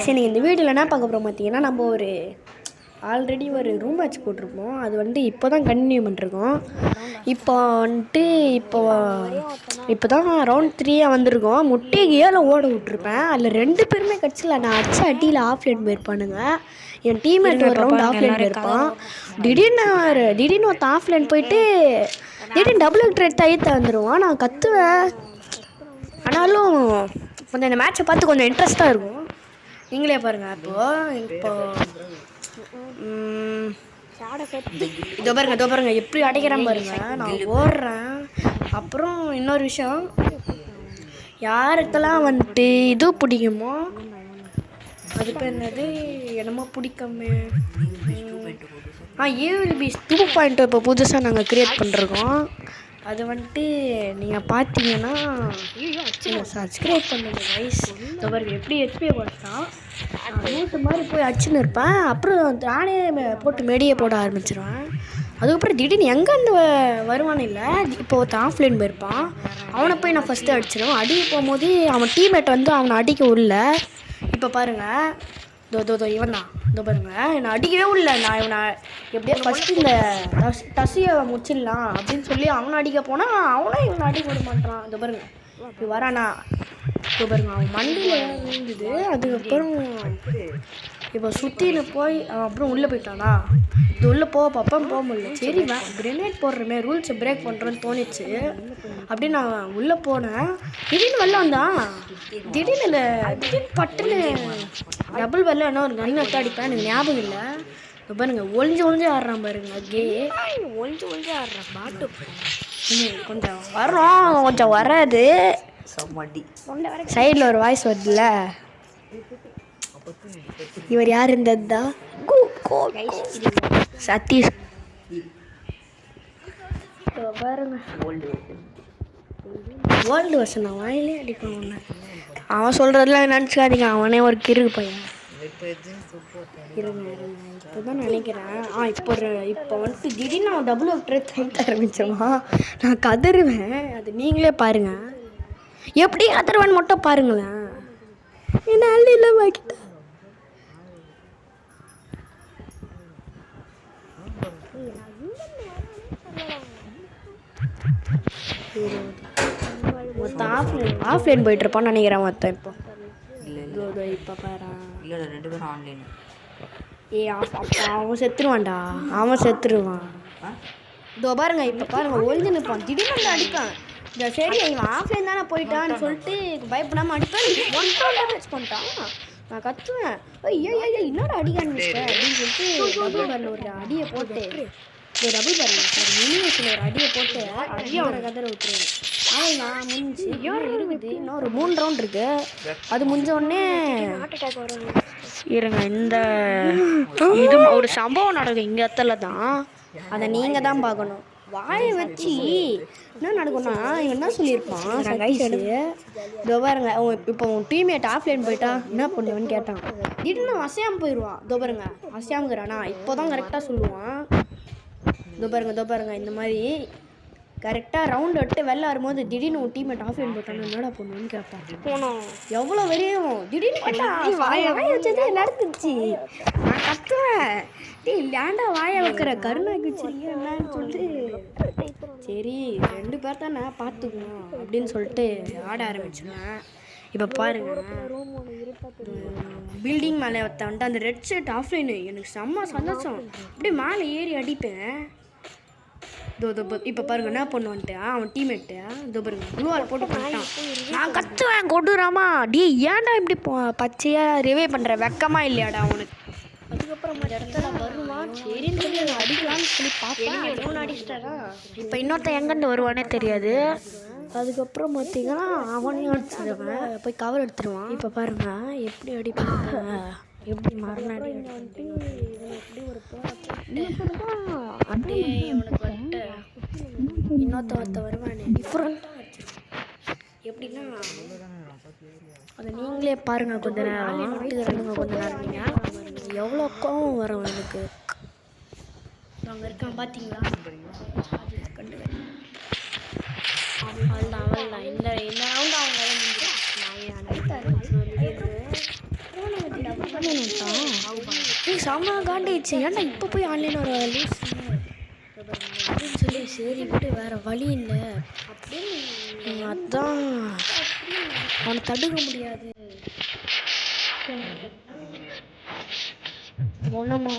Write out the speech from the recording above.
Guys எனக்கு இந்த வீடியோவில் என்ன பார்க்க போகிறோம் பார்த்தீங்கன்னா நம்ம ஆல்ரெடி ஒரு ரூம் மேட்ச் போட்டிருப்போம். அது இப்போ தான் கண்டினியூ பண்ணிருக்கோம். இப்போ தான் ரவுண்ட் 3 வந்திருக்கோம். முட்டையை 7 ஓட விட்டுருப்பேன். அதில் 2 பேருமே கட்சியில் நான் அடியில் ஆஃப்லைன் போயிருப்பானுங்க. என் டீம்மேட் ஒரு ரவுண்ட் ஆஃப்லைன் போயிருப்பான். திடீர்னு ஒருத்தன் ஆஃப்லைன் போயிட்டு திடீர்னு டபுள் எக்ட்ரேட் தைத்த வந்துடுவான். நான் கத்துவேன். ஆனாலும் கொஞ்சம் இந்த மேட்சை பார்த்து கொஞ்சம் இன்ட்ரெஸ்ட்டாக இருக்கும். நீங்களே பாருங்கள். இப்போ இதோ பாருங்க எப்படி அடைக்கிறேன் பாருங்க. நான் ஓடுறேன். அப்புறம் இன்னொரு விஷயம், யாருக்கெல்லாம் இது பிடிக்குமோ அது பேர் என்னது என்னமோ பிடிக்குமே ஏஎல்பி 2.0 இப்போ புதுசாக நாங்கள் க்ரியேட் பண்ணிருக்கோம். அது நீங்கள் பார்த்தீங்கன்னா சப்ஸ்கிரைப் பண்ணுங்க கைஸ். இந்த பாருங்க எப்படி ஹெச்பியை போட்டான் நூற்று மாதிரி போய் அடிச்சுன்னு இருப்பேன். அப்புறம் நானே போட்டு மெடியை போட ஆரம்பிச்சிடுவேன். அதுக்கப்புறம் திடீர்னு எங்கேருந்து வருவானு இல்லை, இப்போ ஒருத்தன் ஆஃப்லைன் போயிருப்பான். அவனை போய் நான் ஃபஸ்ட்டு அடிச்சிடுவேன். அடிக்க போகும்போது அவன் டீம்மேட் அவனை அடிக்க உள்ள. இப்போ பாருங்கள், இவன் தான். இதோ பாருங்க, என்னை அடிக்கவே இல்லை. நான் இவனை எப்படியா ஃபஸ்ட்டு இந்த டசியை முடிச்சிடலாம் அப்படின்னு சொல்லி அவனை அடிக்க போனால் அவனும் இவனை அடிக்க விட மாட்டான். இதோ பாருங்க இப்படி வரானா. இப்போ பாருங்க அவன் மண்டியில் விழுந்தது. அதுக்கப்புறம் இப்போ சுற்றின்னு போய் அப்புறம் உள்ளே போயிட்டானா. இது உள்ளே பார்ப்பேன், போக முடியல. சரி கிரெனேட் போடுறமே, ரூல்ஸை பிரேக் பண்ணுறேன்னு தோணிச்சு. அப்படின்னு நான் உள்ளே போனேன். திடீர்னு வெளில வந்தான். திடீர்னு பட்டுன்னு டபுள் வெளில என்ன ஒரு கன் எடுத்து அடிப்பேன். எனக்கு ஞாபகம் இல்லை. இப்போ பாருங்க ஒளிஞ்சு ஆடுறான் பாருங்க. ஒளிஞ்சு ஆடுறான் பாட்டு. கொஞ்சம் வர்றோம், கொஞ்சம் வராது. சைடில் ஒரு வாய்ஸ் வருதுல்ல, இவர் யார் இருந்ததா சதீஷ். பாருங்க வேர்ல்டு வருஷன் வாயிலே அடிக்கணும். அவன் சொல்கிறதுலாம் நினச்சிக்காதீங்க, அவனே ஒரு கிறுக்கு பையன். இருங்க இப்போ தான் நினைக்கிறேன். இப்போ திடீர்னு அவன் டபுள் எக்ட்ரேட் தைக்க ஆரம்பிச்சிடுவான். நான் கதறுவேன். அது நீங்களே பாருங்கள், எப்படி கதறுவேன்னு மட்டும் பாருங்களேன். என்ன அள்ளில வாக்கிட்டா. ஆஃப்லைன் போயிட்டு இருப்பான்னு நினைக்கிறேன் மொத்தம். இப்போ பாரு, அவன் செத்துருவான்டா, அவன் செத்துருவான். இதோ பாருங்க, இப்போ பாருங்க ஒழிஞ்சு நிற்பான். திடீர்னு அடிப்பான். சரி இவன் ஆஃப்லைன் தானே போயிட்டான்னு சொல்லிட்டு பயப்படாமல் அடிப்பேன். 1 டேமேஜ் பண்ணிட்டான். நான் கத்துவேன், ஐயோ இன்னொரு அடி ஆரம்பிச்சிட்டேன் அப்படின்னு சொல்லிட்டு டபுள் பேரில் ஒரு அடியை போட்டு டபுள் பேரில் மினிமேஷன் ஒரு அடியை போட்டு அடியோட கதரை விட்டுருவேன். அவள் நான் முடிஞ்சு இருக்குது. இன்னொரு 3 ரவுண்ட் இருக்கு. அது முடிஞ்ச உடனே இருங்க, இது ஒரு சம்பவம் நடக்கும் இங்கே இடத்துல தான். அதை நீங்கள் தான் பார்க்கணும். வாயை வச்சு என்ன நடக்கும்னா, இவன் என்ன சொல்லியிருப்பான், இதோ பாருங்க இப்போ உன் டீம்மேட் ஆஃப்லைன் போயிட்டா என்ன பண்ணுவேன்னு கேட்டான். திடீர்னு அசையாமல் போயிடுவான். இதோ பாருங்க அசையாமங்கிறானா, இப்போ தான் கரெக்டாக சொல்லுவான். இதோ பாருங்க இந்த மாதிரி கரெக்டாக ரவுண்ட் விட்டு வெளில வரும்போது திடீர்னு உன் டீம்மேட் ஆஃப்லைன் போட்டான்னு என்னடா பண்ணுவேன்னு கேட்பான். போனோம் எவ்வளோ வரையும் திடீர்னு போட்டா வாயை வச்சதே நடந்துச்சு. நான் கத்துவேன், லேண்டா வாயை வைக்கிற கருணாக்கி வச்சிருக்கீங்க என்னன்னு சொல்லிட்டு, சரி 2 பேர் தானே பார்த்துக்கணும் அப்படின்னு சொல்லிட்டு ஆட ஆரம்பிச்சுவேன். இப்போ பாருங்க, பில்டிங் மேலே வந்துட்டு அந்த ரெட் ஷர்ட் ஆஃப்லைனு எனக்கு செம்ம சந்தோஷம். அப்படியே மேலே ஏறி அடிப்பேன். இப்போ பாருங்க என்ன பண்ணுவான்ட்டு அவன் டீம்மேட்டு இதோ பாருங்க ப்ளூவால் போட்டு பண்ணிட்டான். நான் கத்துவேன் கொடுறாமா, ஏன்டா இப்படி பச்சையாக ரிவே பண்ணுற, வெக்கமா இல்லையாடா அவனுக்கு. அதுக்கப்புறம் இடத்துல வருவான். சரின்னு சொல்லி நான் அடிக்கலான்னு சொல்லி பார்ப்பேன். ஒன்று அடிச்சிட்டாரா. இப்போ இன்னொருத்தன் எங்கேருந்து வருவானே தெரியாது. அதுக்கப்புறம் பார்த்தீங்கன்னா அவனையும் அடிச்சிடுவேன், போய் கவர் எடுத்துருவான். இப்போ பாருங்க எப்படி அடிப்பாங்க, எப்படி மரணாடி வந்துட்டு எப்படி ஒரு அப்படியே இவனுக்கு வந்துட்டு இன்னொருத்த வருவானே டிஃப்ரெண்ட்டாக எப்படின்னா, அதை நீங்களே பாருங்கள். கொஞ்ச நேரம் வீட்டுக்கு ரெண்டுங்க கொஞ்ச நேரம் நீங்கள் எவ்வளோ கோவம் வரும் எனக்கு. அங்கே இருக்கான் பார்த்தீங்களா, அவள்தான் இந்த ரவுண்டு அவங்க ஆன்லைன் வந்துட்டான். ஏய் செம்ம காண்டாயிடுச்சு. ஏன்டா இப்போ போய் ஆன்லைன் வர லூஸ் அப்படின்னு சொல்லி சரி விட்டு வேற வழி இல்லை. அதான் அவனை தடுக்க முடியாது. ஒன்றுமா